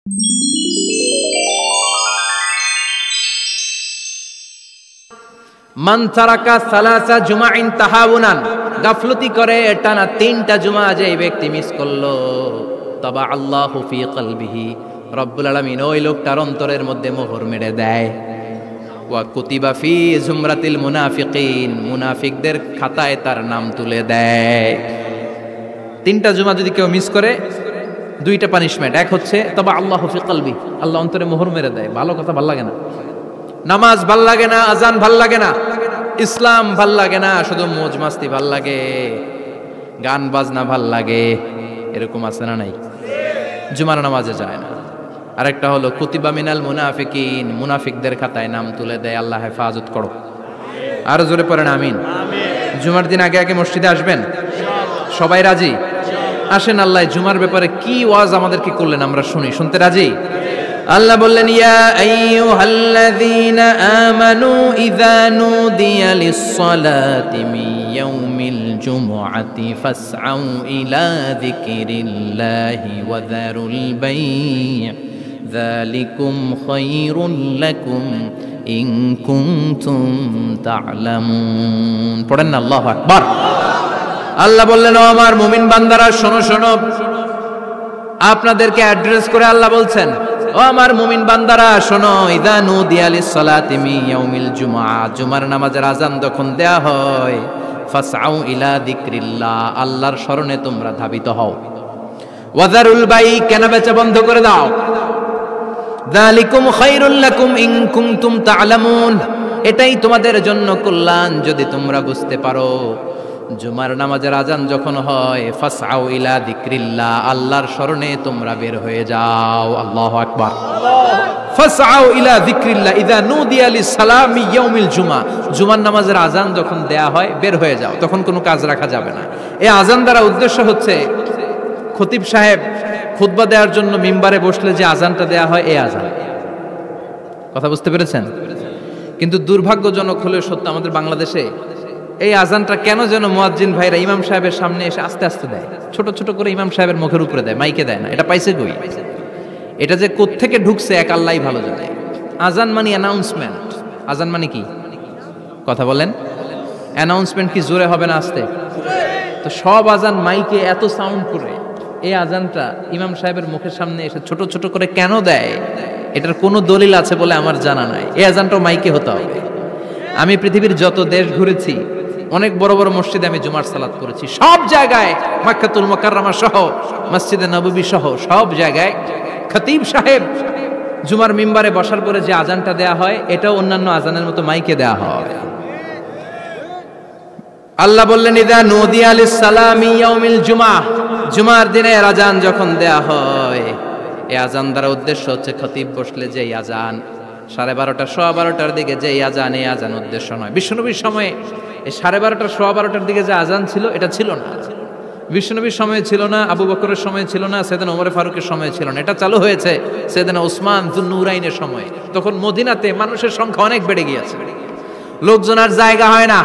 মান তারাকা সালাসা জুমাইন তাহাউনান, গাফলতি করে টানা 3টা জুমা যে ব্যক্তি মিস করলো, তাবা আল্লাহু ফি কলবিহি, রব্বুল আলামিন ওই লোকটার অন্তরের মধ্যে মোহর মেরে দেয়। ওয়া কুতিবা ফি জুমরাতিল মুনাফিকিন, মুনাফিকদের খাতায় তার নাম তুলে দেয়। 3টা জুমা যদি কেউ মিস করে, 2টা পানিশমেন্ট। এক হচ্ছে তাবা আল্লাহু ফি কলবি, আল্লাহ অন্তরে মোহর মেরে দেয়। ভালো কথা ভাল লাগে না, নামাজ ভাল লাগে না, আজান ভাল লাগে না, ইসলাম ভাল লাগে না, শুধু মौज মাস্তি ভাল লাগে, গান বাজনা ভাল লাগে, এরকম আছে না নাই? জুমার নামাজে যায় না। আরেকটা হলো কুতিবা মিনাল মুনাফিকিন, মুনাফিকদের খাতায় নাম তুলে দেয়। আল্লাহ হেফাজত করো। আরো জোরে পড়েন আমিন। জুমার দিন আগে আগে মসজিদে আসবেন, সবাই রাজি? আসেন, আল্লাহ জুমার ব্যাপারে কি ওয়াজ আমাদেরকে করলেন আমরা শুনি। শুনতে রাজি? আল্লাহ বললেন, ইয়া আইয়ুহাল্লাযীনা আমানু ইযা নুদিয়া লিস-সালাতি মিন ইয়াউমিল জুমআতি ফাসআউ ইলা যিকরিল্লাহি ওয়া যারুল বাই', যালিকুম খায়রুল লাকুম ইন কুনতুম তা'লামুন। পড়েন না আল্লাহু আকবার। আল্লাহ বললেন, ও আমার মুমিন বান্দারা শোনো শোনো। আপনাদেরকে অ্যাড্রেস করে আল্লাহ বলছেন, ও আমার মুমিন বান্দারা শোনো, ইযা নুদিয়া লিস-সালাতি মিন ইয়াউমিল জুমআ, জুমার নামাজের আযান যখন দেয়া হয়, ফাসআউ ইলা যিকরিল্লাহ, আল্লাহর স্মরণে তোমরা ধাবিত হও। ওয়া যারুল বাই', কেনা বেচা বন্ধ করে দাও। যালিকুম খায়রুল লাকুম ইন কুনতুম তা'লামুন, এটাই তোমাদের জন্য কল্যাণ যদি তোমরা বুঝতে পারো। জুমার নামাজের আযান যখন হয়, ফাসআউ ইলা যিকরিল্লাহ, আল্লাহর স্মরণে তোমরা বের হয়ে যাও। আল্লাহু আকবার। ফাসআউ ইলা যিকরিল্লাহ ইযা নুদিয়া লিস-সালামি ইয়াউমিল জুমআ, জুমার নামাজের আযান যখন দেয়া হয় বের হয়ে যাও, তখন কোনো কাজ রাখা যাবে না। এই আযান দ্বারা উদ্দেশ্য হচ্ছে খতিব সাহেব খুতবা দেওয়ার জন্য মিম্বারে বসলে যে আযানটা দেয়া হয়, এই আযান। কথা বুঝতে পেরেছেন? কিন্তু দুর্ভাগ্যজনক হলেও সত্য, আমাদের বাংলাদেশে এই আজানটা কেন যেন মুয়াজ্জিন ভাইরা ইমাম সাহেবের সামনে এসে আস্তে আস্তে দেয়, ছোট ছোট করে ইমাম সাহেবের মুখের উপরে দেয়, মাইকে দেয় না। এটা পাইছে কই? এটা যে কোত্থেকে ঢুকছে এক আল্লাহই ভালো জানে। আজান মানে অ্যানাউন্সমেন্ট। আজান মানে কি? কথা বলেন। অ্যানাউন্সমেন্ট কি জোরে হবে না আস্তে? তো সব আজান মাইকে এত সাউন্ড করে, এই আজানটা ইমাম সাহেবের মুখের সামনে এসে ছোট ছোট করে কেন দেয়? এটার কোনো দলিল আছে বলে আমার জানা নাই। এই আজানটাও মাইকে হতে হবে। আমি পৃথিবীর যত দেশ ঘুরেছি, অনেক বড় বড় মসজিদে আমি জুমার সালাত করেছি, সব জায়গায় মক্কাতুল মুকাররমা সহ মসজিদে নববী সহ সব জায়গায় খতিব সাহেব জুমার মিম্বারে বসার পরে যে আজানটা দেয়া হয়, এটাও অন্যান্য আজানের মতো মাইকে দেয়া হয়। আল্লাহ বললেন, ইযা নুদিয়া লিস-সালামি ইয়াউমিল জুমআ, জুমার দিনের আজান যখন দেয়া হয়, এই আজান দ্বারা উদ্দেশ্য হচ্ছে খতিব বসলে যে আজান 12:30 12:15 দিকে যে আজান, এই আজান উদ্দেশ্য নয়। বিশ্বনবীর সময়ে এই 12:30 12:15 দিকে যে আজান ছিল, এটা ছিল না। বিশ্বনবীর সময়ে ছিল না, আবু বকরের সময়ে ছিল না, সাইয়েদনা ওমর ফারুকের সময়ে ছিল না। এটা চালু হয়েছে সাইয়েদনা উসমান যুন্নুরাইনের সময়ে। তখন মদিনাতে মানুষের সংখ্যা অনেক বেড়ে গিয়েছে, লোকজন আর জায়গা হয় না,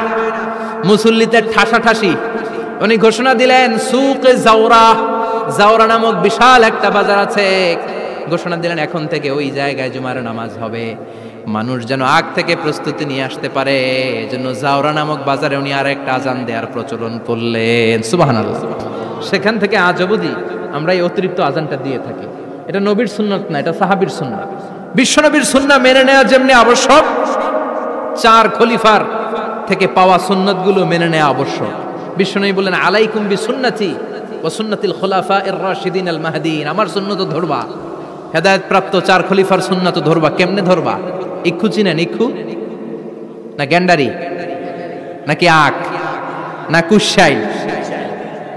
মুসল্লিতে ঠাসাঠাসি। উনি ঘোষণা দিলেন, সুকে জাওরা, জাওরা নামক বিশাল একটা বাজার আছে, ঘোষণা দিলেন এখন থেকে ওই জায়গায় জুমার নামাজ হবে। মানুষ যেন আগ থেকে প্রস্তুতি নিয়ে আসতে পারে, এজন্য জাওরা নামক বাজারে উনি আর একটা আজান দেওয়ার প্রচলন করলেন। সুবহানাল্লাহ। সেখান থেকে আজ অবধি আমরা এই অতিরিক্ত আজানটা দিয়ে থাকি। এটা নবীর সুন্নাত না, এটা সাহাবীর সুন্নাত। বিশ্বনবীর সুন্নাহ মেনে নেওয়া যেমনি আবশ্যক, 4 খলিফার থেকে পাওয়া সুন্নাতগুলো মেনে নেওয়া আবশ্যক। বিশ্বনবী বললেন, আলাইকুম বিসুন্নতি ওয়া সুন্নাতিল খুলাফায়ে রাশিদিন আল মাহদিন, আমার সুন্নাত ধরবা। হেদায়েত প্রাপ্ত 4 খলিফার সুন্নাত ধরবা। কেমনে ধরবা? ইক্ষু চিনেন? ইক্ষু না গ্যান্ডারি নাকি আখ না কুশাই?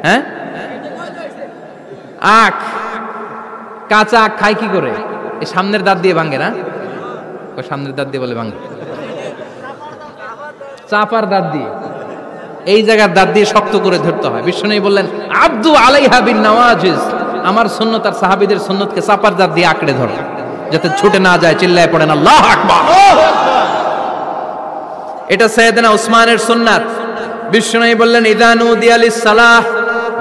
হ্যাঁ, আখ। কাঁচা আখ খায় কি করে? এই সামনের দাঁত দিয়ে ভাঙে না? ওই সামনের দাঁত দিয়ে বলে ভাঙে, চাপার দাঁত দিয়ে, এই জায়গার দাঁত দিয়ে শক্ত করে ধরতে হয়। বিশ্বনবী বললেন, আব্দু আলাইহা বিন নওয়াজিজ, আমার সুন্নাত আর সাহাবীদের সুন্নাতকে চাপার দাঁত দিয়ে আঁকড়ে ধরো, যাতে ছুটে না যায়। চিল্লায় পড়েন আল্লাহু আকবার। এটা সাইয়েদনা উসমানের সুন্নাত। বিশ্বনবী বললেন, ইযা নুদিয়া লিস-সালাহ,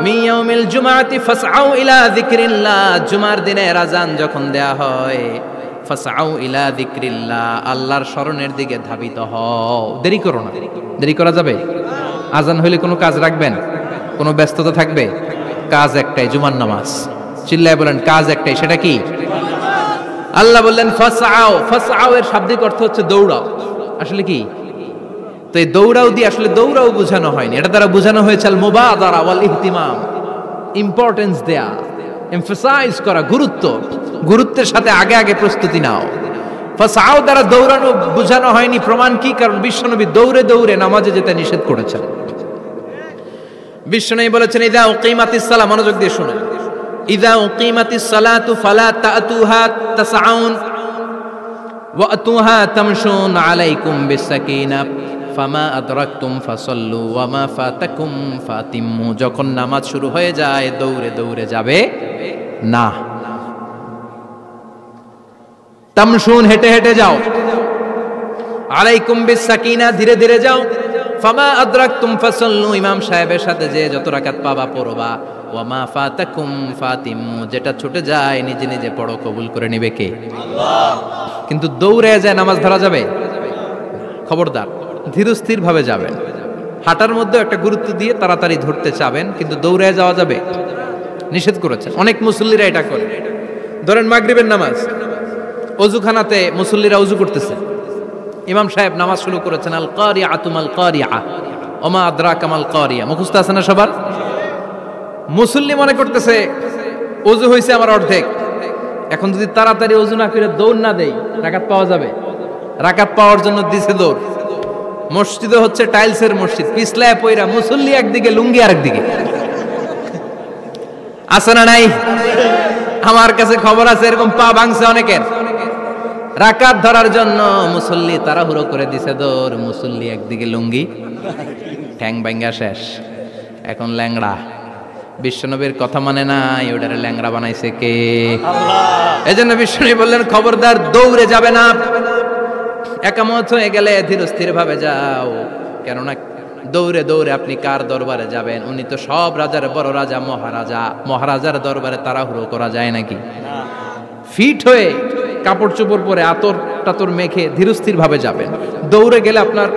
মিয়াউমিল জুমআতি ফাসআউ ইলা যিকরিল্লাহ, জুমার দিনের আযান যখন দেয়া হয় ফাসআউ ইলা যিকরিল্লাহ, আল্লাহর স্মরণের দিকে ধাবিত হও। দেরি করো না। দেরি করা যাবে? আযান হইলে কোনো কাজ রাখবেন? কোনো ব্যস্ততা থাকবে? কাজ একটাই, জুমার নামাজ। চিল্লায় বলেন কাজ একটাই, সেটা কি? আল্লাহ বললেন ফাসআউ। ফাসআউ এর শাব্দিক অর্থ হচ্ছে দৌড়াও। আসলে কি? তো এই দৌড়াও দিয়ে আসলে দৌড়াও বোঝানো হয়নি, এটা দ্বারা বোঝানো হয়েছে আল মুবাদারা ওয়াল ইহতিমাম, ইম্পর্টেন্স দেয়া, এমফাসাইজ করা, গুরুত্বের সাথে আগে আগে প্রস্তুতি নাও। ফাসআউ দ্বারা দৌড়ানো বোঝানো হয়নি। প্রমাণ কি? কারণ বিশ্বনবী দৌড়ে দৌড়ে নামাজে যেতে নিষেধ করেছেন। বিশ্বনবী বলেছেন ইযা উকিমাতিস সালাহ, মনোযোগ দিয়ে শুনুন, ইযা উকিমাতিস সালাতু ফালা তাতুহা তাসআউন ওয়া আতুহা তামশুন আলাইকুম বিসাকিনা ফামা আদরাকতুম ফাসাল্লু ওয়া মা ফাতাকুম ফাতিম্মু। যখন নামাজ শুরু হয়ে যায় দৌড়ে দৌড়ে যাবে না। তামশুন, হেঁটে হেঁটে যাও। আলাইকুম বিসাকিনা, ধীরে ধীরে যাও। ফামা আদরাকতুম ফাসাল্লু, ইমাম সাহেবের সাথে যে যত রাকাত পাবা পড়বা। ওয়া মা ফাতাকুম ফাতিম্মু, যেটা ছুটে যায় নিজে নিজে পড়ো, কবুল করে নেবে কে? আল্লাহ। কিন্তু দৌড়ে যায় নামাজ ধরা যাবে? খবরদার, ধীরস্থির ভাবে যাবেন। হাঁটার মধ্যে একটা গুরুত্ব দিয়ে তাড়াতাড়ি ধরতে চাবেন, কিন্তু দৌড়ে যাওয়া যাবে? নিষেধ করেছেন। অনেক মুসল্লিরা এটা করে। ধরেন মাগরিবের নামাজ, অজুখানাতে মুসল্লিরা অজু করতেছে, ইমাম সাহেব নামাজ শুরু করেছেন আল কারিআতু মাল কারিআ ওমা আদরাকা মাল কারিআ, মুখস্থ আছে না সবার? মুসল্লি মনে করতেছে অজু হয়েছে আমার অর্ধেক, এখন যদি তাড়াতাড়ি অজু না করে দৌড় না দেই রাকাত পাওয়া যাবে? রাকাত পাওয়ার জন্য দিছে দৌড়। মসজিদে হচ্ছে টাইলসের মসজিদ, পিছলায় পয়রা মুসল্লি একদিকে, লুঙ্গি আরেকদিকে। আছে না নাই? আমার কাছে খবর আছে এরকম পা ভাঙছে অনেকের। রাকাত ধরার জন্য মুসল্লি তাড়াহুড়ো করে দিছে দৌড়, মুসল্লি একদিকে লুঙ্গি, ঠ্যাং ভাঙ্গা শেষ, এখন ল্যাংড়া। বিশ্বনবীর কথা মানে নাই, ওটারে ল্যাংড়া বানাইছে কে? আল্লাহ। এজন্য বিশ্বনবী বললেন খবরদার দৌড়ে যাবে না, একামত হয়ে গেলে ধীরস্থির ভাবে যাও। কেননা দৌড়ে দৌড়ে আপনি কার দরবারে যাবেন? উনি তো সব রাজার বড় রাজা, মহারাজা। মহারাজার দরবারে তাড়াহুড়ো করা যায় নাকি? ফিট হয়ে কাপড় চোপড় পরে আতর টাতর মেখে ধীরস্থির ভাবে যাবেন। দৌড়ে গেলে আপনার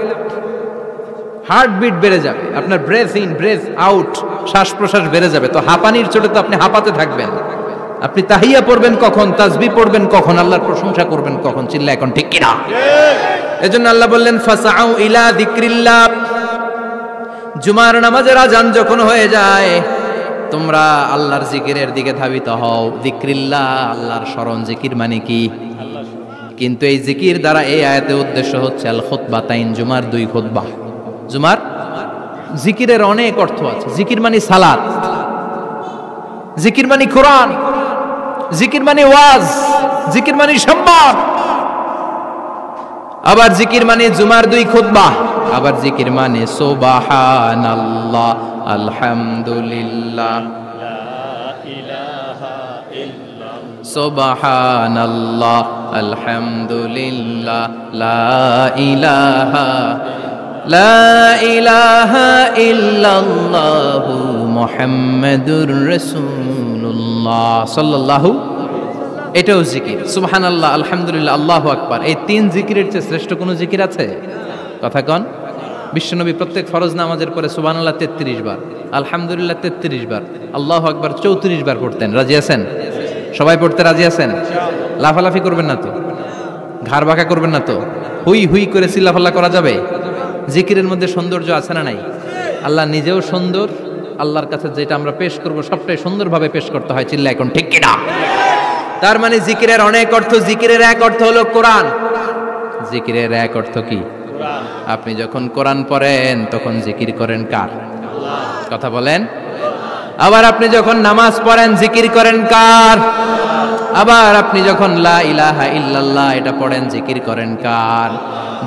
হার্টবিট বেড়ে যাবে, আপনার ব্রেথ ইন ব্রেথ আউট, শ্বাস প্রশ্বাস বেড়ে যাবে। তো হাঁপানির চোটে তো আপনি হাঁপাতে থাকবেন। আপনি তাহিয়া পড়বেন কখন, তাসবিহ পড়বেন কখন, আল্লাহর প্রশংসা করবেন কখন? চিল্লা এখন ঠিক কিনা? এজন্য আল্লাহ বললেন ফাসআউ ইলা যিকরিল্লাহ, জুমার নামাজের আযান যখন হয়ে যায় তোমরা আল্লাহর জিকিরের দিকে ধাবিত হও। যিকরিল্লাহ, আল্লাহর স্মরণ। জিকির মানে কি? কিন্তু এই জিকির দ্বারা এই আয়াতের উদ্দেশ্য হচ্ছে আল খুতবাতাইন, জুমার দুই খুতবা। জুমার জিকিরের অনেক অর্থ আছে। জিকির মানে সালাত, জিকির মানে কোরআন, জিকির মানে ওয়াজ, জিকির মানে সম্মান। আবার জিকির মানে জুমার দুই খুতবা। আবার জিকির মানে সুবহানাল্লাহ, আলহামদুলিল্লাহ, সুবহানাল্লাহ, আলহামদুলিল্লাহ, লা ইলাহা ইল্লাল্লাহু মুহাম্মাদুর রাসূলুল্লাহ সাল্লাল্লাহু। এটাও জিকির। সুবহানাল্লাহ, আলহামদুলিল্লাহ, আল্লাহু আকবার। এই তিন জিকিরের চেয়ে শ্রেষ্ঠ কোনো জিকির আছে? কথা কন। বিশ্বনবী প্রত্যেক ফরজ নামাজের পরে সুবহানাল্লাহ 33 বার, আলহামদুলিল্লাহ 33 বার, আল্লাহু আকবার 34 বার পড়তেন। রাজি আছেন? সবাই পড়তে রাজি আছেন? লাফালাফি করবেন না তো? ঘাড় বাঁকা করবেন না তো? হুই হুই করে চিল্লাফাল্লা করা যাবে? জিকিরের মধ্যে সৌন্দর্য আছে না নাই? আল্লাহ নিজেও সুন্দর, আল্লাহর কাছে যেটা আমরা পেশ করব সবটাই সুন্দরভাবে পেশ করতে হয়। চিল্লা এখন ঠিক কিনা? তার মানে জিকিরের অনেক অর্থ। জিকিরের এক অর্থ হলো কোরআন। জিকিরের এক অর্থ কি? কোরআন। আপনি যখন কোরআন পড়েন তখন জিকির করেন কার? আল্লাহ। কথা বলেন। আবার আপনি যখন নামাজ পড়েন জিকির করেন কার? আবার আপনি যখন লা ইলাহা ইল্লাল্লাহ এটা পড়েন জিকির করেন কার?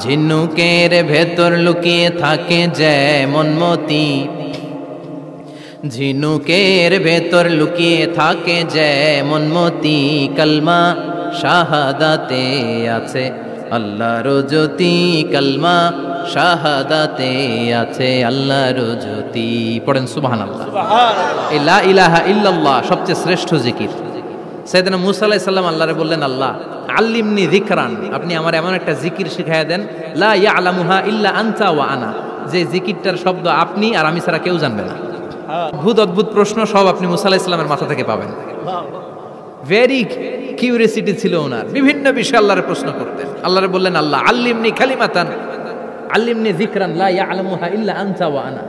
ঝিনুকের ভেতর লুকিয়ে থাকে যেমন মতি, ঝিনুকের ভেতর লুকিয়ে থাকে যেমন মতি, কালমা শাহাদাতে আছে আল্লাহর জ্যোতি, কালমা শাহাদাতে আছে আল্লাহর জ্যোতি। পড়েন সুবহানাল্লাহ। এই লা ইলাহা ইল্লাল্লাহ সবচেয়ে শ্রেষ্ঠ জিকির। সাইয়েদনা মূসা আলাইহিস সালাম আল্লাহরে বললেন, আল্লাহ আল্লিমনি যিকরান, আপনি আমার এমন একটা জিকির শিখাইয়া দেন, লা ইয়ালামুহা ইল্লা আনতা ওয়া আনা, যে জিকিরটার শব্দ আপনি আর আমি ছাড়া কেউ জানবে না। অদ্ভুত অদ্ভুত প্রশ্ন সব আপনি মূসা আলাইহিস সালামের মাথা থেকে পাবেন। ভেরি কিউরিয়াসিটি ছিল ওনার, বিভিন্ন বিষয়ে আল্লাহরে প্রশ্ন করতেন। আল্লাহরে বললেন, আল্লাহ আল্লিমনি কালিমাতান আল্লিমনি যিকরান লা ইয়ালামুহা ইল্লা আনতা ওয়া আনা,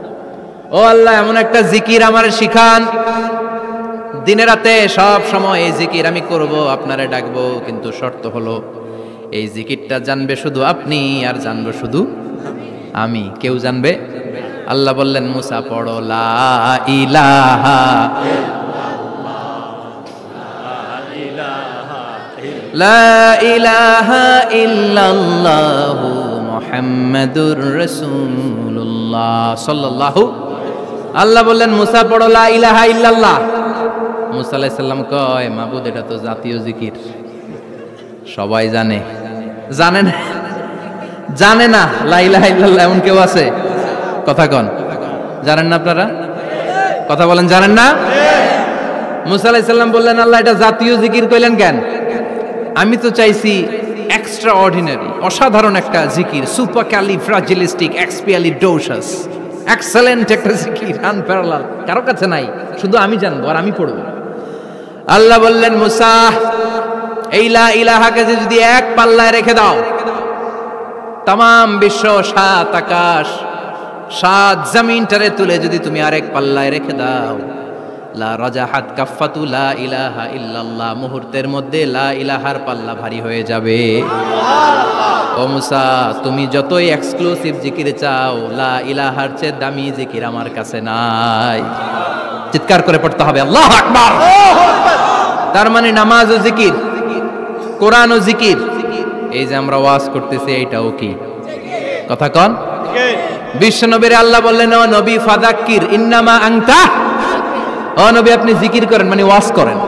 ও আল্লাহ এমন একটা জিকির আমারে শিখান, দিনে রাতে সব সময় এই জিকির আমি করব, আপনারে ডাকবো, কিন্তু শর্ত হলো এই জিকিরটা জানবে শুধু আপনি আর জানবো শুধু আমি, কেউ জানবে। আল্লাহ বললেন, মুসা পড়ো লা ইলাহা লা ইলাহা ইল্লাল্লাহু মুহাম্মাদুর রাসূলুল্লাহ সাল্লাল্লাহু। আল্লাহ বললেন, মুসা পড়ো লা ইলাহা ইল্লাল্লাহ। মুসা আলাইহিস সালাম কয়, মাবুদ এটা তো জাতীয় জিকির, সবাই জানে। জানে না? জানে না লা ইলাহা ইল্লাল্লাহ এমন কেউ আছে? কথা কন, জানেন না আপনারা? কথা বলেন, জানেন না? মুসা আলাইহিস সালাম বললেন, আল্লাহ এটা জাতীয় জিকির কইলেন কেন? আমি তো চাইছি এক্সট্রা অর্ডিনারি, অসাধারণ একটা জিকির, সুপারক্যালিফ্রাজিলিস্টিক এক্সপিয়ালিডোসাস, এক্সেলেন্ট একটা জিকির, আনপ্যারালাল, কারো কাছে নাই, শুধু আমি জানবো আর আমি পড়বো। আল্লাহ বললেন, মুসা এই লা ইলাহাকে যদি এক পাল্লায় রেখে দাও, তামাম বিশ্ব, সাত আকাশ, সাত জমিনটারে তুলে যদি তুমি আরেক পাল্লায় রেখে দাও, লা রাজাহাত কাফাতু লা ইলাহা ইল্লাল্লাহ, মুহূর্তের মধ্যে লা ইলাহার পাল্লা ভারী হয়ে যাবে। ও মুসা, তুমি যতই এক্সক্লুসিভ জিকির চাও, লা ইলাহার চেয়ে দামি জিকির আমার কাছে নাই। চিৎকার করে পড়তে হবে আল্লাহু আকবার। তার মানে নামাজ ও জিকির, কোরআন ও জিকির, এই যে আমরা ওয়াজ করতেছি এইটাও কি? কথা কন। বিশ্ব নবীর আল্লাহ বললেন, ও নবী ফাযাক্কির ইন্নামা আনতা, ও নবী আপনি জিকির করেন মানে ওয়াজ করেন।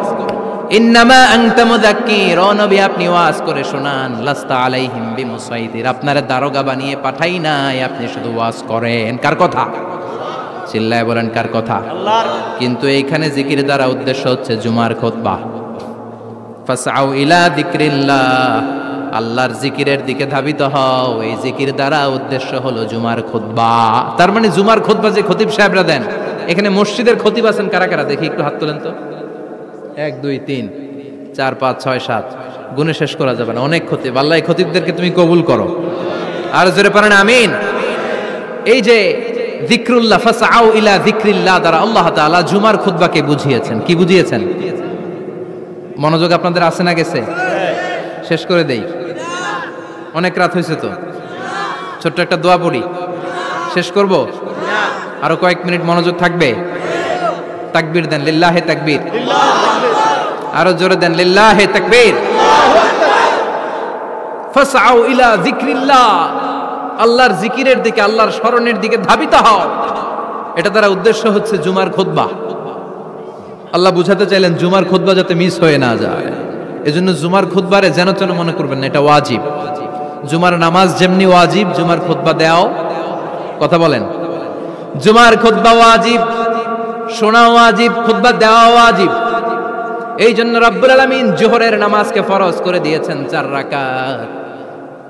ইন্নামা আনতা মুযাক্কির, ও নবী আপনি ওয়াজ করে শোনান। লাস্তা আলাইহিম বিমুসাইতির, আপনারে দারোগা বানিয়ে পাঠাই নাই, আপনি শুধু ওয়াজ করেন। কার কথা? চিল্লায় বলেন কার কথা? আল্লাহর। কিন্তু এইখানে জিকির দ্বারা উদ্দেশ্য হচ্ছে জুমার খুতবা। ফাসআউ ইলা যিকরিল্লাহ, আল্লাহর জিকিরের দিকে ধাবিত হও, এই জিকির দ্বারা উদ্দেশ্য হলো জুমার খুতবা। তার মানে জুমার খুতবা যে খতিব সাহেবরা দেন, এখানে মসজিদের খতিব আছেন কারা কারা? দেখি একটু হাত তোলেন তো। 1 2 3 4 5 6 7, গুণে শেষ করা যাবে না, অনেক খতিব। আল্লাহ এই খতিবদেরকে তুমি কবুল করো। আর জোরে পড়েন আমিন। এই যে যিকরুল্লাহ, ফাসআউ ইলা যিকরিল্লাহ দ্বারা আল্লাহ তাআলা জুমার খুতবাকে বুঝিয়েছেন। কি বুঝিয়েছেন? মনোযোগ আপনাদের আছে না গেছে? শেষ করে দেই, অনেক রাত হয়েছে তো। ছোট্ট একটা দোয়া পড়ি, শেষ করব? আরো কয়েক মিনিট মনোযোগ থাকবে? তাকবীর দেন, লিল্লাহে তাকবীর। আরো জোরে দেন, লিল্লাহে তাকবীর। ফাসআউ ইলা যিকরিল্লাহ, আল্লাহর জিকিরের দিকে, আল্লাহর স্মরণের দিকে ধাবিত হও। এটা দ্বারা উদ্দেশ্য হচ্ছে জুমার খুতবা। আল্লাহ বুঝাতে চাইলেন জুমার খুতবা যাতে মিস হয়ে না যায়, এজন্য জুমার খুতবারে যেন তেন মনে করবেন না, এটা ওয়াজিব। জুমার নামাজ যেমনি ওয়াজিব, জুমার খুতবা দেওয়াও, কথা বলেন, জুমার খুতবা ওয়াজিব, শোনা ওয়াজিব, খুতবা দেওয়া ওয়াজিব। এই জন্য রব্বুল আলামিন জোহরের নামাজকে ফরজ করে দিয়েছেন 4 রাকাত।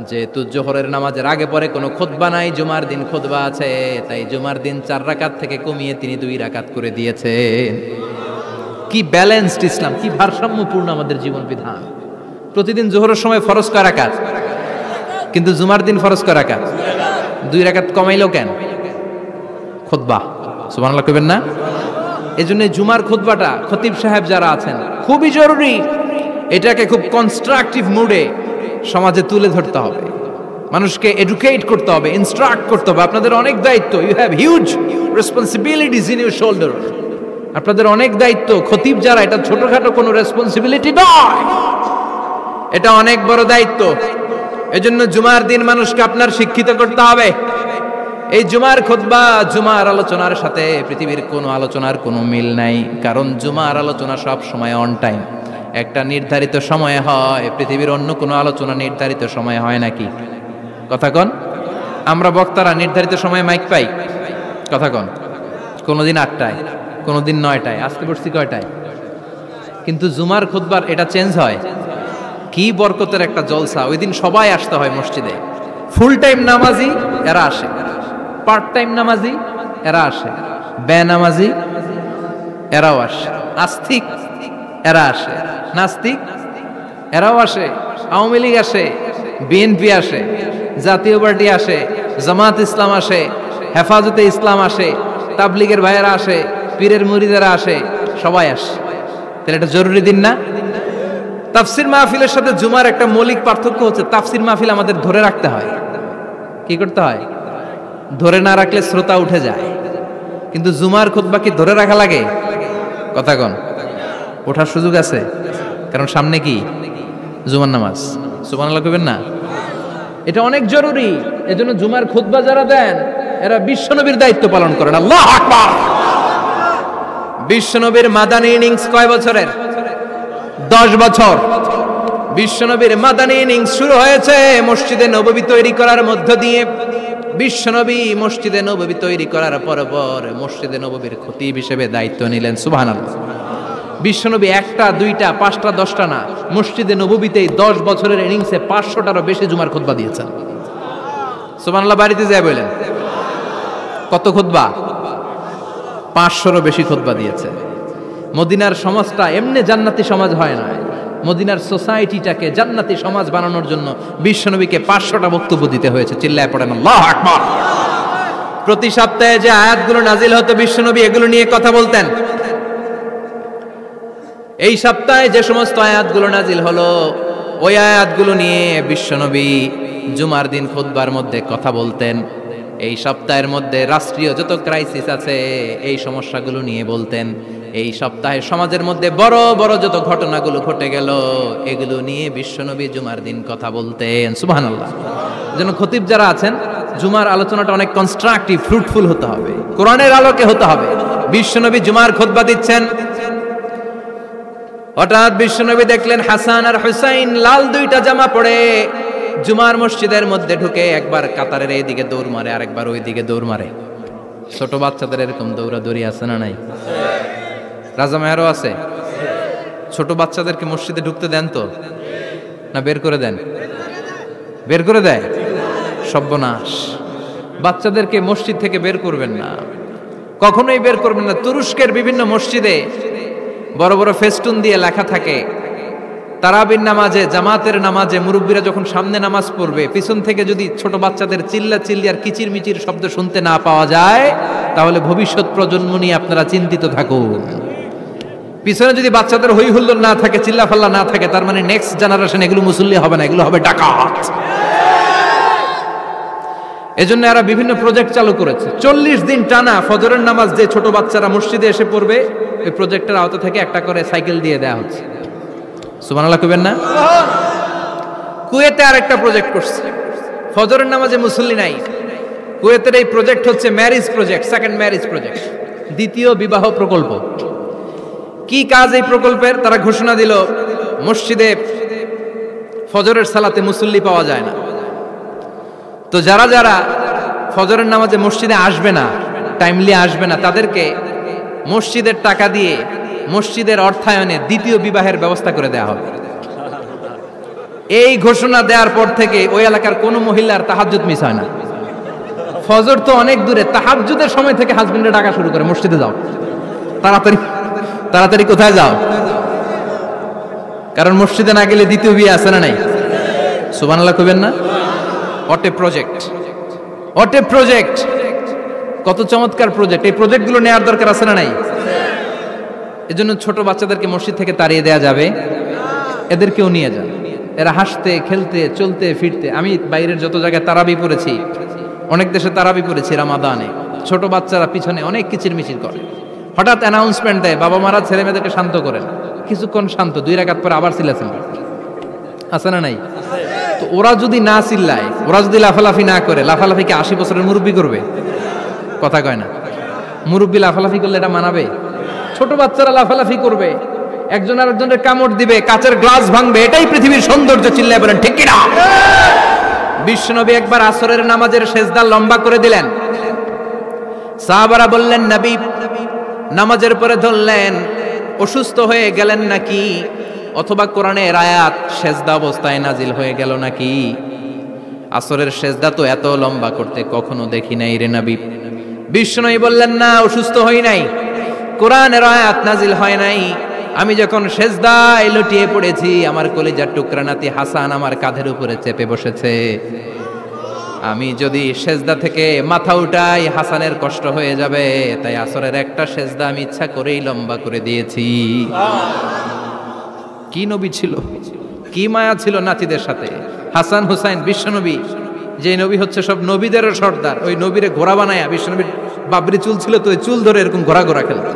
যেহেতু জোহরের নামাজের আগে পরে কোনো খুতবা নাই, জুমার দিন খুতবা আছে, তাই জুমার দিন 4 রাকাত থেকে কমিয়ে তিনি 2 রাকাত করে দিয়েছেন। কি ব্যালেন্সড ইসলাম, কি ভারসাম্যপূর্ণ আমাদের জীবন বিধান। প্রতিদিন জোহরের সময় ফরজ কয় রাকাত, কিন্তু জুমার দিন ফরজ কয় রাকাত? 2 রাকাত কমাইলো কেন? খুতবা, সুবহানাল্লাহ কইবেন না? এজন্য জুমার খুতবাটা খতিব সাহেব যারা আছেন খুবই জরুরি। এটাকে খুব কনস্ট্রাকটিভ মুডে সমাজে তুলে ধরতে হবে, মানুষকে এডুকেট করতে হবে, ইনস্ট্রাক্ট করতে হবে। আপনাদের অনেক দায়িত্ব, you have huge responsibilities in your shoulder. আপনাদের অনেক দায়িত্ব। খতিব যারা, এটা ছোটখাটো কোনো রেসপন্সিবিলিটি নয়, এটা অনেক বড় দায়িত্ব। এজন্য জুমার দিন মানুষকে আপনার শিক্ষিত করতে হবে। এই জুমার খুতবা, জুমার আলোচনার সাথে পৃথিবীর কোনো আলোচনার কোনো মিল নাই, কারণ জুমার আলোচনা সব সময় অন টাইম, একটা নির্ধারিত সময়ে হয়। পৃথিবীর অন্য কোনো আলোচনা নির্ধারিত সময়ে হয় নাকি? কথা কন। আমরা বক্তারা নির্ধারিত সময়ে মাইক পাই, কথা কন। কোনোদিন 8টায়, কোনোদিন 9টায়, আজকে বসছি কয়টায়? কিন্তু জুমার খুতবার এটা চেঞ্জ হয়। কি বরকতের একটা জলসা! ওই দিন সবাই আসতে হয় মসজিদে। ফুল টাইম নামাজি এরা আসে, পার্ট টাইম নামাজি এরা আসে, বেনামাজি এরাও আসে, আস্তিক এরা আসে, নাস্তিক এরাও আসে, আওয়ামী লীগ আসে, বিএনপি আসে, জাতীয় পার্টি আসে, জামাত ইসলাম আসে, হেফাজতে ইসলাম আসে, তাবলিগের ভাইয়েরা আসে, পীরের মুরিদেরা আসে, সবাই আসে। তাহলে এটা জরুরি দিন না? তাফসির মাহফিলের সাথে জুমার একটা মৌলিক পার্থক্য হচ্ছে, তাফসির মাহফিল আমাদের ধরে রাখতে হয়। কি করতে হয়? ধরে না রাখলে শ্রোতা উঠে যায়। কিন্তু জুমার খুতবা কি ধরে রাখা লাগে? কথা কন। ওঠার সুযোগ আছে, কারণ সামনে কি জুমার নামাজ। সুবহানাল্লাহ কইবেন না? এটা অনেক জরুরি। এজন্য জুমার খুতবা যারা দেন এরা বিশ্বনবীর দায়িত্ব পালন করেন। আল্লাহু আকবার। বিশ্বনবীর মাদানী ইনিংস কয় বছরের? 10 বছর। বিশ্বনবীর মাদানী ইনিংস শুরু হয়েছে মসজিদে নববী তৈরি করার মধ্য দিয়ে। বিশ্বনবী মসজিদে নববী তৈরি করার পর মসজিদে নববীর খতিব হিসেবে দায়িত্ব নিলেন। সুবহানাল্লাহ। বিশ্বনবী 1টা 2টা 5টা 10টা না, মসজিদে নববীতেই 10 বছরের ইনিংসে 500টারও বেশি জুমার খুতবা দিয়েছেন। সুবহানাল্লাহ। বাড়িতে যায় বলেন কত খুতবা? 500রও বেশি খুতবা দিয়েছে। মদিনার সমাজটা এমনি জান্নাতি সমাজ হয় না। মদিনার সোসাইটিটাকে জান্নাতি সমাজ বানানোর জন্য বিশ্বনবীকে 500টা বক্তব্য দিতে হয়েছে। চিল্লায় পড়েন আল্লাহু আকবার। প্রতি সপ্তাহে যে আয়াতগুলো নাজিল হতো বিশ্বনবী এগুলো নিয়ে কথা বলতেন। এই সপ্তাহে যে সমস্ত আয়াতগুলো নাজিল হলো ওই আয়াতগুলো নিয়ে বিশ্বনবী জুমার দিন খুতবার মধ্যে কথা বলতেন। এই সপ্তাহের মধ্যে রাষ্ট্রীয় যত ক্রাইসিস আছে এই সমস্যাগুলো নিয়ে বলতেন। এই সপ্তাহে সমাজের মধ্যে বড় বড় যত ঘটনাগুলো ঘটে গেল এগুলো নিয়ে বিশ্বনবী জুমার দিন কথা বলতেন। সুবহানাল্লাহ। যেন খতিব যারা আছেন জুমার আলোচনাটা অনেক কনস্ট্রাকটিভ, ফ্রুটফুল হতে হবে, কোরআনের আলোকে হতে হবে। বিশ্বনবী জুমার খুতবা দিচ্ছেন, হঠাৎ বিশ্বনবী দেখলেন হাসান আর হুসাইন লাল 2টা জামা পরে জুমার মসজিদের মধ্যে ঢুকে একবার কাতারের এইদিকে দৌড় মারে, আরেকবার ওইদিকে দৌড় মারে। ছোট বাচ্চাদের এরকম দৌড়াদৌড়ি আছে না নাই? রাজা মেয়ারও আছে। ছোট বাচ্চাদেরকে মসজিদে ঢুকতে দেন তো না বের করে দেন? বের করে দেয়। সর্বনাশ। বাচ্চাদেরকে মসজিদ থেকে বের করবেন না, কখনোই বের করবেন না। তুরস্কের বিভিন্ন মসজিদে বড় বড় ফেস্টুন দিয়ে লেখা থাকে তারাবির নামাজে, জামাতের নামাজে মুরব্বীরা যখন সামনে নামাজ পড়বে পিছন থেকে যদি ছোট বাচ্চাদের চিল্লা চিল্লি আর কিচির মিচির শব্দ শুনতে না পাওয়া যায় তাহলে ভবিষ্যৎ প্রজন্ম নিয়ে আপনারা চিন্তিত থাকুন। পিছনে যদি বাচ্চাদের হই হুল্লোড় না থাকে, চিল্লা ফাল্লা না থাকে, তার মানে নেক্সট জেনারেশন এগুলো মুসল্লি হবে না, এগুলো হবে ডাকাত। এজন্য এরা বিভিন্ন প্রজেক্ট চালু করেছে। 40 দিন টানা ফজরের নামাজ যে ছোট বাচ্চারা মসজিদে এসে পড়বে ওই প্রজেক্টের আওতা থেকে একটা করে সাইকেল দিয়ে দেওয়া হচ্ছে। সুবহানাল্লাহ কইবেন না? কুয়েতে আরেকটা প্রজেক্ট করছে, ফজরের নামাজে মুসল্লি নাই। কুয়েতের এই প্রজেক্ট হচ্ছে marriage project, second marriage project, দ্বিতীয় বিবাহ প্রকল্প। কি কাজ এই প্রকল্পের? তারা ঘোষণা দিল মসজিদে ফজরের সালাতে মুসল্লি পাওয়া যায় না, তো যারা যারা ফজরের নামাজে মসজিদে আসবে না, টাইমলি আসবে না, তাদেরকে মসজিদের টাকা দিয়ে মসজিদের অর্থায়নে দ্বিতীয় বিবাহের ব্যবস্থা করে দেওয়া হবে। এই ঘোষণা দেওয়ার পর থেকে ওই এলাকার কোনো মহিলার তাহাজ্জুদ মিস হয় না। ফজর তো অনেক দূরে, তাহাজ্জুদের সময় থেকে হাজবেন্ডে ডাকা শুরু করে মসজিদে যাও, তাড়াতাড়ি তাড়াতাড়ি কোথায় যাও, কারণ মসজিদে না গেলে দ্বিতীয় বিয়ে আছে না নাই? সুবহানাল্লাহ কইবেন না? What a project, what a project, কত চমৎকার প্রজেক্ট। এই প্রজেক্টগুলো নেওয়ার দরকার আছে না নাই? এজন্য ছোট বাচ্চাদেরকে মসজিদ থেকে তাড়িয়ে দেওয়া যাবে? এদেরকেও নিয়ে যান, এরা হাসতে খেলতে চলতে ফিরতে। আমি বাইরের যত জায়গায় তারাবি পড়েছি, অনেক দেশে তারাবি পড়েছি রামাদানে, ছোট বাচ্চারা পিছনে অনেক কিচিরমিচির করে। হঠাৎ অ্যানাউন্সমেন্ট দেয় বাবা মারা ছেলে মেয়েদেরকে শান্ত করেন, কিছুক্ষণ শান্ত, 2 রাকাত পরে আবার চিল্লাচিল্লি আছে না নাই? তো ওরা যদি না চিল্লায়, ওরা যদি লাফালাফি না করে, লাফালাফিকে 80 বছরের মুরব্বী করবে? কথা কয় না। মুরব্বী লাফালাফি করলে এটা মানাবে? ছোট বাচ্চারা লাফালাফি করবে, একজন আরেকজনের কামড় দিবে, কাচের গ্লাস ভাঙবে, এটাই পৃথিবীর সৌন্দর্য। চিল্লায় বলেন ঠিক কিনা? বিশ্বনবী একবার আসরের নামাজের সেজদা লম্বা করে দিলেন। সাহাবারা বললেন, নবী নামাজের পরে ধরলেন, অসুস্থ হয়ে গেলেন নাকি, অথবা কোরআনের আয়াত সেজদা অবস্থায় নাজিল হয়ে গেল নাকি? আসরের সেজদা তো এত লম্বা করতে কখনো দেখি নাই রে নবী। বিশ্বনবী বললেন, না, অসুস্থ হই নাই, কোরআনের আয়াত নাজিল হয় নাই। আমি যখন সেজদায় লুটিয়ে পড়েছি, আমার কলিজার টুকরা নাতি হাসান আমার কাঁধের উপরে চেপে বসেছে। আমি যদি সেজদা থেকে মাথা উঠাই হাসানের কষ্ট হয়ে যাবে, তাই আসরের একটা সেজদা আমি ইচ্ছা করেই লম্বা করে দিয়েছি। কি নবী ছিল, কি মায়া ছিল নাতিদের সাথে। হাসান হুসাইন বিশ্বনবী, যে নবী হচ্ছে সব নবীদেরও সর্দার, ওই নবীরে ঘোড়া বানায়া, বিশ্বনবীর বাবরি চুল ছিল তো ওই চুল ধরে এরকম ঘোড়া ঘোড়া খেলত।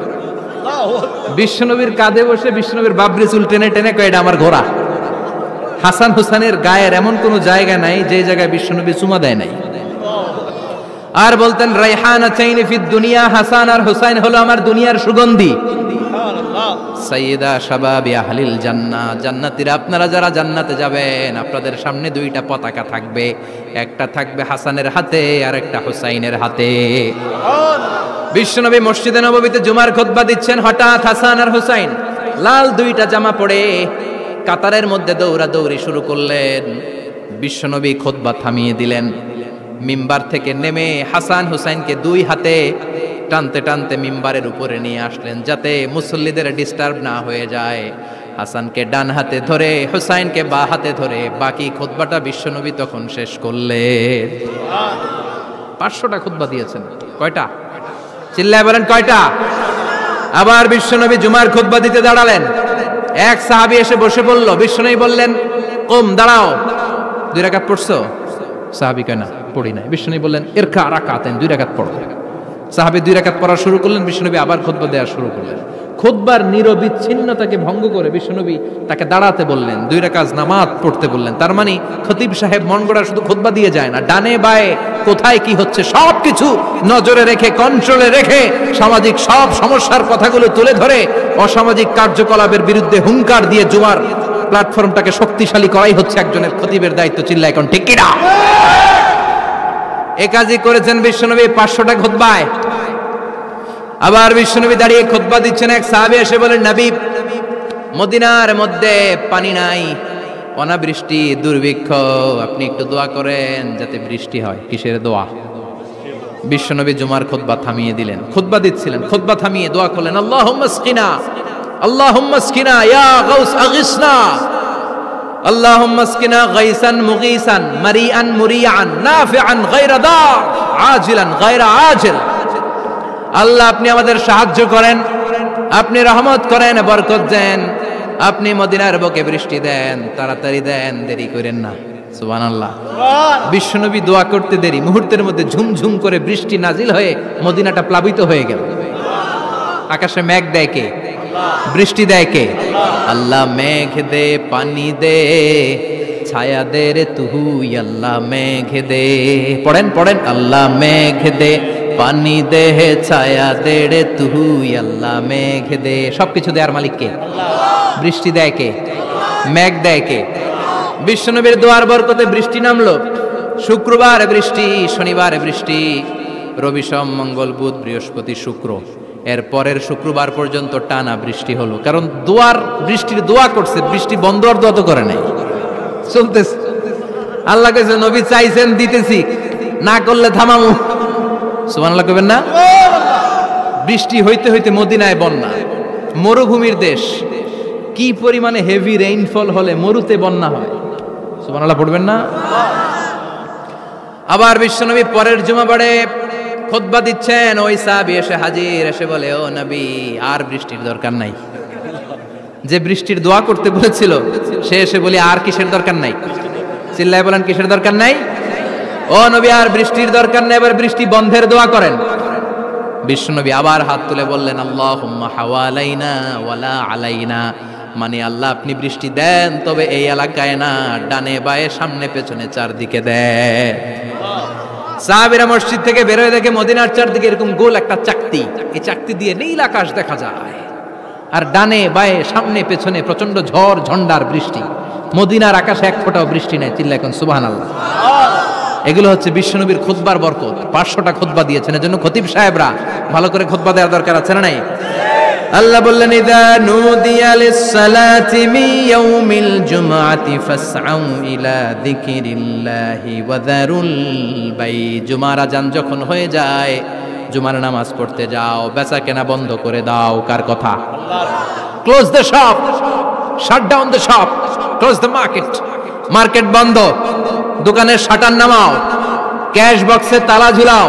বিশ্বনবীর কাঁধে বসে বিশ্বনবীর বাবরি চুল টেনে টেনে কয়, এটা আমার ঘোড়া। হাসান হুসাইনের গায়ের এমন কোন জায়গা নাই যে জায়গায় বিশ্বনবী চুমা দেয় নাই। আর বলতেন, রাইহানাতাইনি ফিদ দুনিয়া, হাসান আর হুসাইন হলো আমার দুনিয়ার সুগন্ধি। সাইয়্যিদা শাবাবি আহলিল জান্নাহ, জান্নাতীরা আপনারা যারা জান্নাতে যাবেন, আপনাদের সামনে দুইটা পতাকা থাকবে, একটা থাকবে হাসানের হাতে আর একটা হুসাইনের হাতে। বিশ্বনবী মসজিদে নববীতে জুমার খুতবা দিচ্ছেন, হঠাৎ হাসান আর হুসাইন লাল দুইটা জামা পরে কাতারের মধ্যে দৌড়াদৌড়ি শুরু করলেন। বিশ্বনবী খুতবা থামিয়ে দিলেন, মিম্বার থেকে নেমে হাসান হুসাইনকে দুই হাতে টানতে টানতে মিম্বারের উপরে নিয়ে আসলেন, যাতে মুসল্লিদের ডিস্টার্ব না হয়ে যায়। হাসানকে ডান হাতে ধরে, হুসাইনকে বা হাতে ধরে বাকি খুতবাটা বিশ্বনবী তখন শেষ করলেন। 500টা খুতবা দিয়েছেন। কয়টা? চিল্লায় বলেন, কয়টা? আবার বিশ্বনবী জুমার খুতবা দিতে দাঁড়ালেন। এক সাহাবী এসে বসে পড়ল। বিশ্বনবী বললেন, কম, দাঁড়াও, 2 রাকাত পড়ছো? সাহাবী কয়, না, পড়ি নাই। বিশ্বনবী বললেন, ইরকা রাকাতাইন, 2 রাকাত পড়ো। সাহাবী 2 রাকাত পড়া শুরু করলেন। বিশ্বনবী আবার খুতবা দেওয়া শুরু করলেন। খুতবার নিরবিচ্ছিন্নতাকে ভঙ্গ করে বিশ্বনবী তাকে দাঁড়াতে বললেন, 2 রাকাত নামাজ পড়তে বললেন। তার মানে খতিব সাহেব মন গড়া শুধু খুতবা দিয়ে যায় না, ডানে বায়ে কোথায় কি হচ্ছে সবকিছু নজরে রেখে, কন্ট্রোলে রেখে, সামাজিক সব সমস্যার কথাগুলো তুলে ধরে অসামাজিক কার্যকলাপের বিরুদ্ধে হুঙ্কার দিয়ে জুমার প্ল্যাটফর্মটাকে শক্তিশালী করাই হচ্ছে একজনের খতিবের দায়িত্ব। চিল্লা এখন ঠিক কিনা? এ কাজই করেছেন বিশ্বনবী 500টা খুতবায়। আবার বিশ্বনবী দাঁড়িয়ে খুতবা দিচ্ছেন। এক সাহাবী এসে বলেন, নবী, মদিনার মধ্যে পানি নাই, অনাবৃষ্টি, দুর্ভিক্ষ, আপনি একটু দোয়া করেন যাতে বৃষ্টি হয়। কিসের দোয়া? বিশ্বনবী জুমার খুতবা থামিয়ে দিলেন। খুতবা দিচ্ছিলেন, খুতবা থামিয়ে দোয়া করলেন, আল্লাহুম্মা আসকিনা, আল্লাহুম্মা আসকিনা ইয়া গাউস আগিসনা, আল্লাহুম্মা আসকিনা গাইসান মুগীসান মারিআন মুরিআন নাফিআন গায়রা দার আজিলান গায়রা আজিল। আল্লাহ, আপনি আমাদের সাহায্য করেন, আপনি রহমত করেন, বরকত দেন, আপনি মদিনার বুকে বৃষ্টি দেন, তাড়াতাড়ি দেন, দেরি করেন না। সুবহানাল্লাহ। বিশ্বনবী দোয়া করতে দেরি, মুহূর্তের মধ্যে ঝুমঝুম করে বৃষ্টি নাজিল হয়ে মদিনাটা প্লাবিত হয়ে গেল। আকাশে মেঘ দেয় কে? বৃষ্টি দেয় কে? আল্লাহ। মেঘ দে, পানি দে, ছায়া দে রে তুই, আল্লাহ মেঘ দে। পড়েন পড়েন, আল্লাহ মেঘ দে, পানি দে, ছায়া দে রে তুই, আল্লাহ মেঘ দে। সবকিছু দেয়ার মালিক কে? বৃষ্টি দেয় কে? মেঘ দেয় কে? বিশ্বনবীর দোয়ার বরকতে বৃষ্টি নামলো। শুক্রবার বৃষ্টি, শনিবার বৃষ্টি, রবি সোম মঙ্গল বুধ বৃহস্পতি শুক্র, এর পরের শুক্রবার পর্যন্ত টানা বৃষ্টি হলো। কারণ দোয়ার, বৃষ্টির দোয়া করছে, বৃষ্টি বন্ধ আর দোয়া তো করে নাই, চলতেছে। আল্লাহ কইছে, নবী চাইছেন দিতেছি, না করলে থামামু। সুবহানাল্লাহ কইবেন না? বৃষ্টি হইতে হইতে মদিনায় বন্যা, মরুভূমির দেশ, কি পরিমাণে হেভি রেইনফল হলে মরুতে বন্যা হয়। সুবহানাল্লাহ পড়বেন না? আবার বিশ্বনবী পরের জুমাবারে খুতবা দিচ্ছেন, ওই সাহাবী এসে হাজির, এসে বলে, ও নবী, আর বৃষ্টির দরকার নাই। যে বৃষ্টির দোয়া করতে বলেছিল সে এসে বলে, আর কিসের দরকার নাই? চিল্লায় বলেন, কিসের দরকার নাই? ও নবী, আর বৃষ্টির দরকার নেই, এবার বৃষ্টি বন্ধের দোয়া করেন। বিশ্বনবী আবার হাত তুলে বললেন, আল্লাহুম্মা হাওয়ালাইনা ওয়ালা আলাইনা, মানে আল্লাহ, আপনি বৃষ্টি দেন, তবে এই এলাকায় না, ডানে বায়ে সামনে পেছনে চারদিকে দেন। সাহাবীরা মসজিদ থেকে বের হয়ে দেখে মদিনার চারদিকে এরকম গোল একটা চাকতি, এই চাকতি দিয়ে নীল আকাশ দেখা যায়, আর ডানে বায়ে সামনে পেছনে প্রচন্ড ঝড় ঝন্ডার বৃষ্টি। মদিনার আকাশে এক ফোঁটাও বৃষ্টি নাই। চিল্লা এখন সুবহানাল্লাহ। এগুলো হচ্ছে বিশ্বনবীর খুতবার বরকত। 500টা খুতবা দিয়েছেন, এজন্য খতিব সাহেবরা ভালো করে খুতবা দেওয়ার দরকার আছে না নাই? আল্লাহ বললেন ইযা নুদিয়া লিস-সালাতি মিন ইয়াউমিল জুমআতি ফাসআউ ইলা যিকিরিল্লাহি ওয়া যারুল বাই। জুমার আযান যখন হয়ে যায়, জুমার নামাজ পড়তে যাও, বেচা কেনা বন্ধ করে দাও। কার কথা? আল্লাহর। Close the shop, shut down the shop, close the market. Market বন্ধ, দোকানের শাটার নামাও, ক্যাশ বক্সে তালা ঝুলাও,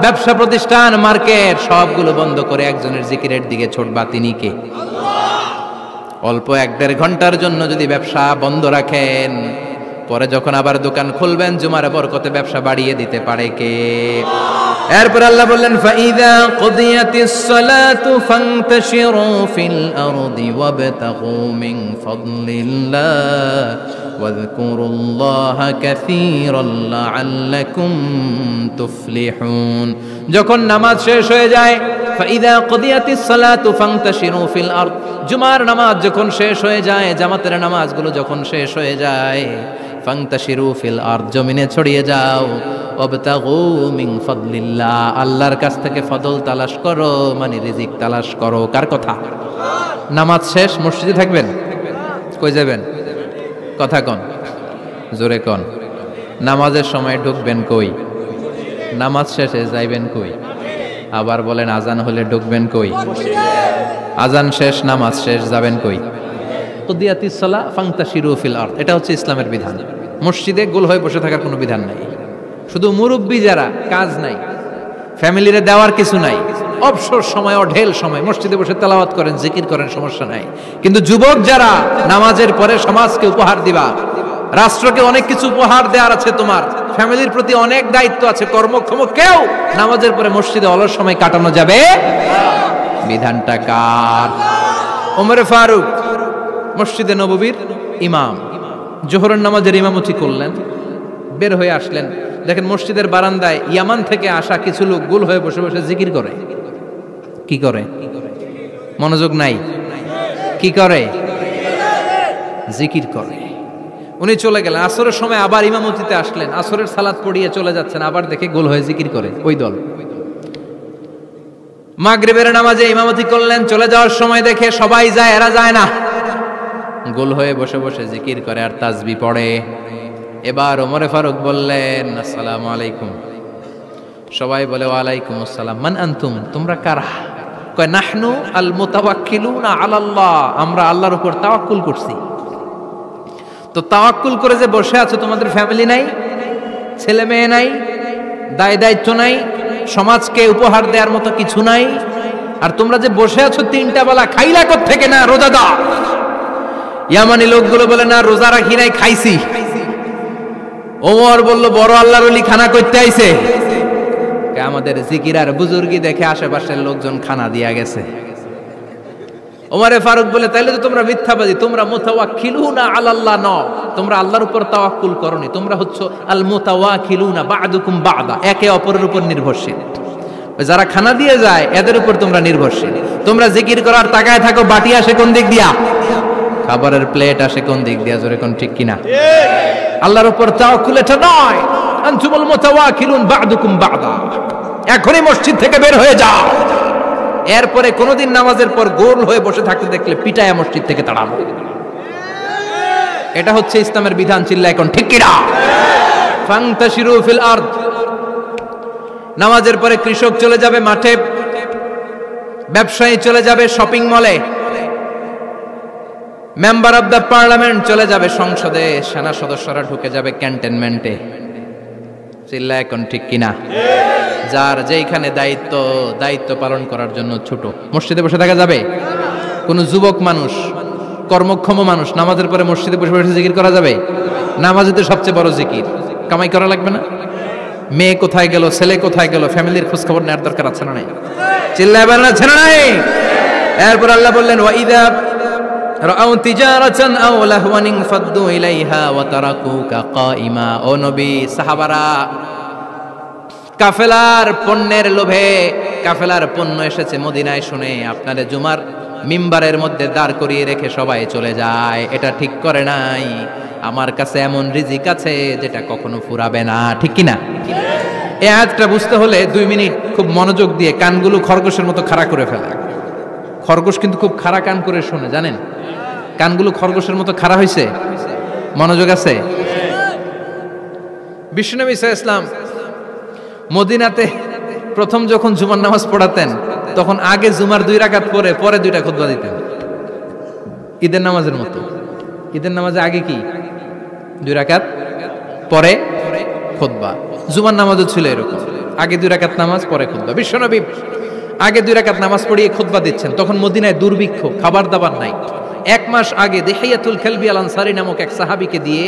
ব্যবসা প্রতিষ্ঠান, মার্কেট সবগুলো বন্ধ করে একজনের জিকিরের দিকে ছুটবা। তিনি কে? অল্প 1-1.5 ঘন্টার জন্য যদি ব্যবসা বন্ধ রাখেন, পরে যখন আবার দোকান খুলবেন, জুমার বরকতে ব্যবসা বাড়িয়ে দিতে পারে কে? এরপর আল্লাহ বললেন ফাইদা কুদিয়াতিস সালাতু ফান্তাশিরু ফিল আরদি ওয়াবতাগু মিন ফাদলিল্লাহ ওয়াযকুরুল্লাহা কাসীরান লাআল্লাকুম তুফলিহুন। যখন নামাজ শেষ হয়ে যায়, ফাইদা কুদিয়াতিস সালাতু ফান্তাশিরু ফিল আরদ, জুমার নামাজ যখন শেষ হয়ে যায়, জামাতের নামাজগুলো যখন শেষ হয়ে যায়, ফান্তাশিরু ফিল আরদ, জমিনে ছড়িয়ে যাও, ওয়াবতাগু মিন ফাদলিল্লাহ, আল্লাহর কাছ থেকে ফজল তালাশ করো, মানে রিজিক তালাশ করো। কার কথা? নামাজ শেষ মসজিদে থাকবেন? কই যাবেন? কথা কন, জোরে কন। নামাজের সময় ঢুকবেন কই? নামাজ শেষে যাইবেন কই? আবার বলেন আজান হলে ঢুকবেন কই? আজান শেষ, নামাজ শেষ, যাবেন কই? কুদিয়াতিস সালাহ ফান্তাশিরু ফিল আরদ, এটা হচ্ছে ইসলামের বিধান। মসজিদে গোল হয়ে বসে থাকার কোনো বিধান নাই। শুধু মুরব্বী যারা, কাজ নাই, ফ্যামিলিরে দেওয়ার কিছু নাই, অবসর সময়, অঢেল সময় মসজিদে বসে তেলাওয়াত করেন, জিকির করেন, সমস্যা নাই। কিন্তু যুবক যারা, নামাজের পরে সমাজকে উপহার দিবা, রাষ্ট্রকে অনেক কিছু উপহার দেওয়ার আছে, তোমার ফ্যামিলির প্রতি অনেক দায়িত্ব আছে, কর্মক্ষম কেউ নামাজের পরে মসজিদে অলস সময় কাটানো যাবে? বিধানটা কার? ওমরে ফারুক মসজিদে নববীর ইমাম, জোহরের নামাজের ইমামতি করলেন, বের হয়ে আসলেন, দেখেন মসজিদের বারান্দায় ইয়ামান থেকে আসা কিছু লোক গোল হয়ে বসে বসে জিকির করে। কি করে? মনোযোগ নাই। কি করে? জিকির করে। উনি চলে গেলেন, আসরের সময় আবার ইমামতিতে আসলেন, আসরের সালাত পড়িয়ে চলে যাচ্ছেন, আবার দেখে গোল হয়ে জিকির করে ওই দল। মাগরিবের নামাজে ইমামতি করলেন, চলে যাওয়ার সময় দেখে সবাই যায়, এরা যায় না, গোল হয়ে বসে বসে জিকির করে আর তাসবিহ পড়ে। এবার ওমরে ফারুক বললেন আসসালামু আলাইকুম। সবাই বলে ওয়ালাইকুম আসসালাম। মান আনতুম, তোমরা কারা? কয় নাহনু আল মুতাওয়াক্কিলুনা আলাল্লাহ, আমরা আল্লাহর উপর তাওয়াক্কুল করছি। তো তাওয়াক্কুল করে যে বসে আছো, তোমাদের ফ্যামিলি নাই, ছেলে মেয়ে নাই, দায় দায়িত্ব নাই, সমাজকে উপহার দেওয়ার মতো কিছু নাই, আর তোমরা যে বসে আছো 3টা বেলা, খাইলা কোত্থেকে? না রোজাদার। ইয়ামানি লোকগুলো বলে না রোজা রাখি নাই, খাইছি। ওমর বলল বড় আল্লাহর ওলি খানা করতে আইছে। আমাদের জিকির আর বুজুর্গি দেখে আশেপাশের লোকজন খানা দিয়া গেছে। ওমরে ফারুক বলে তাইলে তো তোমরা মিথ্যাবাদী, তোমরা মুতাওয়াক্কিলুনা আলাল্লাহ নও, তোমরা আল্লাহর উপর তাওয়াক্কুল করনি, তোমরা হচ্ছে আল মুতাওয়াক্কিলুনা বা'দুকুম বা'দা, একে অপরের উপর নির্ভরশীল। যারা খানা দিয়ে যায় এদের উপর তোমরা নির্ভরশীল। তোমরা জিকির করার তাকায় থাকো, বাটি আসে কোন দিক দিয়া, খাবারের প্লেট আসে কোন দিক দিয়া, জোরে কোন ঠিক কিনা? আল্লাহর উপর তাওয়াক্কুল এটা নয়। আনতুমুল মুতাওয়াক্কিলুন বা'দুকুম বা'দা, এখনই মসজিদ থেকে বের হয়ে যাও। এরপরে কোনদিন নামাজের পর গোল হয়ে বসে থাকতে দেখলে পিটায়া মসজিদ থেকে তাড়াবো। এটা হচ্ছে ইসলামের বিধান। চিল্লা এখন ঠিক কিনা? ফান্তাশিরু ফিল আরদ। নামাজের পরে কৃষক চলে যাবে মাঠে, ব্যবসায়ী চলে যাবে শপিং মলে, মেম্বার অব দ্য পার্লামেন্ট চলে যাবে সংসদে, সেনা সদস্যরা ঢুকে যাবে ক্যান্টনমেন্টে। চিল্লা এখন ঠিক কিনা? যার যেইখানে দায়িত্ব পালন করার জন্য ছোট, মসজিদে বসে থাকা যাবে? কোন যুবক মানুষ, কর্মক্ষম মানুষ নামাজের পরে মসজিদে বসে বসে জিকির করা যাবে? নামাজে তো সবচেয়ে বড় জিকির, কামাই করা লাগবে না? মেয়ে কোথায় গেল, ছেলে কোথায় গেল, ফ্যামিলির খোঁজ খবর নেওয়ার দরকার আছে না নাই? চিল্লায় বলেন আছে না নাই? এরপর আল্লাহ বললেন ওয়াইদা রাআউ তিজারাতান আও লাহওয়ান ফাদ্দু ইলাইহা ওয়া তারাকুকা কাইমা। ও নবী, সাহাবারা কাফেলার পণ্যের লোভে, কাফেলার পণ্য এসেছে মদিনায় শুনে আপনাদের জুমার মিম্বারের মধ্যে দাঁড় করিয়ে রেখে সবাই চলে যায়। এটা ঠিক করে নাই। আমার কাছে এমন রিজিক আছে যেটা কখনো ফুরাবে না, ঠিক কি না? এই আয়াতটা বুঝতে হলে 2 মিনিট খুব মনোযোগ দিয়ে কানগুলো খরগোশের মতো খাড়া করে ফেলা। খরগোশ কিন্তু খুব খাড়া কান করে শোনে, জানেন? কানগুলো খরগোশের মতো খাড়া হয়েছে। মনোযোগ আছে? বিশ্বনবী সাল্লাল্লাহু আলাইহি ওয়াসাল্লাম মদিনাতে প্রথম যখন জুমার নামাজ পড়াতেন তখন আগে জুমার 2 রাকাত পরে 2টা খুতবা দিতেন, ঈদের নামাজের মতো। ঈদের নামাজে আগে কি 2 রাকাত, পরে খুতবা। জুমার নামাজও ছিল এরকম, আগে 2 রাকাত নামাজ, পরে খুতবা। বিশ্বনবী আগে 2 রাকাত নামাজ পড়িয়ে খুতবা দিচ্ছেন, তখন মদিনায় দুর্ভিক্ষ, খাবার দাবার নাই। 1 মাস আগে দিহিয়াতুল কালবি আল আনসারী নামক এক সাহাবীকে দিয়ে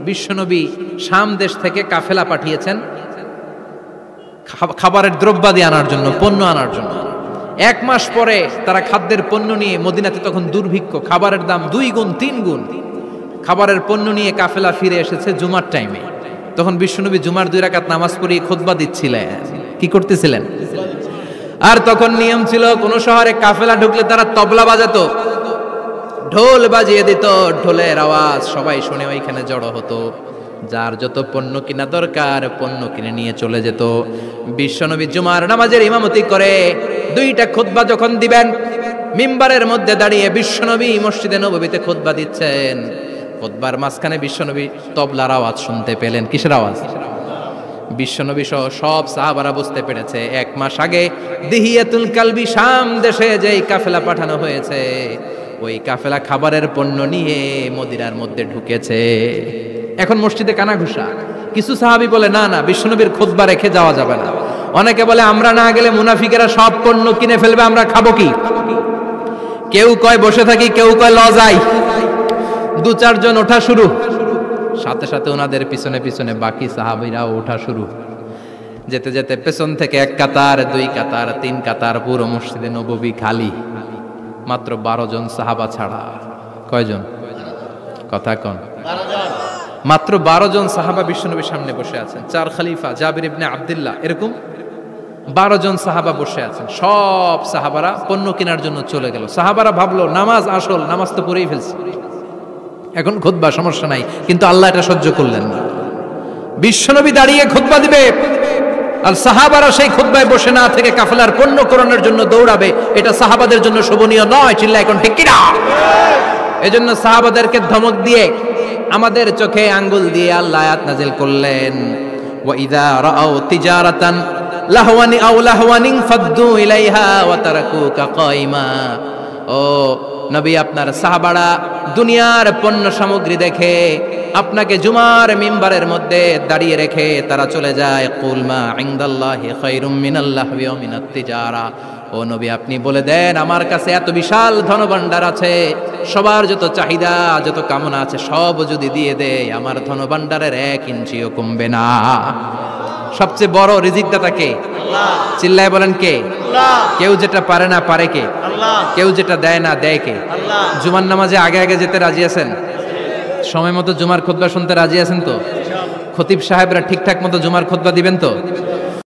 বিশ্বনবী শাম দেশ থেকে কাফেলা পাঠিয়েছেন খাবারের দ্রব্যাদি আনার জন্য, পণ্য আনার জন্য। 1 মাস পরে তারা খাদ্যের পণ্য নিয়ে, মদিনাতে তখন দুর্ভিক্ষ, খাবারের দাম 2 গুণ 3 গুণ, খাবারের পণ্য নিয়ে কাফেলা ফিরে এসেছে জুমার টাইমে। তখন বিশ্বনবী জুমার 2 রাকাত নামাজ পড়িয়ে খুতবা দিচ্ছিলেন। কি করতেছিলেন? আর তখন নিয়ম ছিল, কোন শহরে কাফেলা ঢুকলে তারা তবলা বাজাতো, ঢোল বাজিয়ে দিত, ঢোলের আওয়াজ সবাই শুনে ওইখানে জড়ো হতো। যার যত পণ্য কিনা দরকার পণ্য কিনে নিয়ে চলে যেত। বিশ্বনবী জুমার নামাজের ইমামতি করে 2টা খুতবা যখন দিবেন, মিম্বারের মধ্যে দাঁড়িয়ে বিশ্বনবী মসজিদে নববীতে খুতবা দিচ্ছেন। খুতবার মাঝখানে বিশ্বনবী তবলার আওয়াজ শুনতে পেলেন। কিসের আওয়াজ? বিশ্বনবী সহ সব সাহাবারা বুঝতে পেরেছে 1 মাস আগে দিহিয়াতুল কালবি শাম দেশে যেই কাফেলা পাঠানো হয়েছে, ওই কাফেলা খাবারের পণ্য নিয়ে মদিনার মধ্যে ঢুকেছে। এখন মসজিদে কানাঘুষা। কিছু সাহাবী বলে না না, বিশ্বনবীর খুতবা রেখে যাওয়া যাবে না। অনেকে বলে আমরা না গেলে মুনাফিকেরা সব পণ্য কিনে ফেলবে, আমরা খাবো কি? কেউ কয় বসে থাকি, কেউ কয় ল যাই। 2-4 জন ওঠা শুরু, সাথে সাথে ওনাদের পিছনে পিছনে বাকি সাহাবীরাও ওঠা শুরু। যেতে যেতে পেছন থেকে 1 কাতার, 2 কাতার, 3 কাতার, পুরো মসজিদে নববী খালি, মাত্র 12 জন সাহাবা ছাড়া। কয়জন? কথা কন। মাত্র 12 জন সাহাবা বিশ্বনবীর সামনে বসে আছেন। 4 খলিফা, জাবির ইবনে আব্দুল্লাহ, এরকম 12 জন সাহাবা বসে আছেন। সব সাহাবারা পণ্য কেনার জন্য চলে গেল। সাহাবারা ভাবলো নামাজ আসল, নামাজ তো পড়েই ফেলছি, এখন খুতবা সমস্যা নাই। কিন্তু আল্লাহ এটা সহ্য করলেন না। বিশ্বনবী দাঁড়িয়ে খুতবা দিবে আর সাহাবারা সেই খুতবায় বসে না থেকে কাফেলার পণ্য কোরআনের জন্য দৌড়াবে, এটা সাহাবাদের জন্য শোভনীয় নয়। চিল্লা এখন ঠিক কিনা? এজন্য সাহাবাদেরকে ধমক দিয়ে, আমাদের চোখে আঙ্গুল দিয়ে আল্লাহ আয়াত নাযিল করলেন, ওয়া ইযা রাআউ তিজারাতান লাহওয়ানি আও লাহওয়ানিন ফাদ্দু ইলাইহা ওয়া তারাকুকা কাইমা। ও নবী, আপনার সাহাবারা দুনিয়ার পণ্য সামগ্রী দেখে আপনাকে জুমার মিম্বারের মধ্যে দাঁড়িয়ে রেখে তারা চলে যায়। কুল মা ইনদাল্লাহি খায়রুম মিনাল লাহওয়ি ওয়া মিনাত তিজারা। ও নবী, আপনি বলে দেন আমার কাছে এত বিশাল ধনভাণ্ডার আছে, সবার যত চাহিদা যত কামনা আছে সব যদি দিয়ে দেয় আমার ধনভাণ্ডারের 1 ইঞ্চিও কমবে না। সবচেয়ে বড় রিজিকদাতা কে? আল্লাহ। চিল্লায় বলেন কে? আল্লাহ। কেউ যেটা পারে না পারে কে? আল্লাহ। কেউ যেটা দেয় না দেয় কে? আল্লাহ। জুমার নামাজে আগে আগে যেতে রাজি আছেন? সময় মতো জুমার খুতবা শুনতে রাজি আছেন তো? খতিব সাহেবরা ঠিকঠাক মতো জুমার খুতবা দিবেন তো?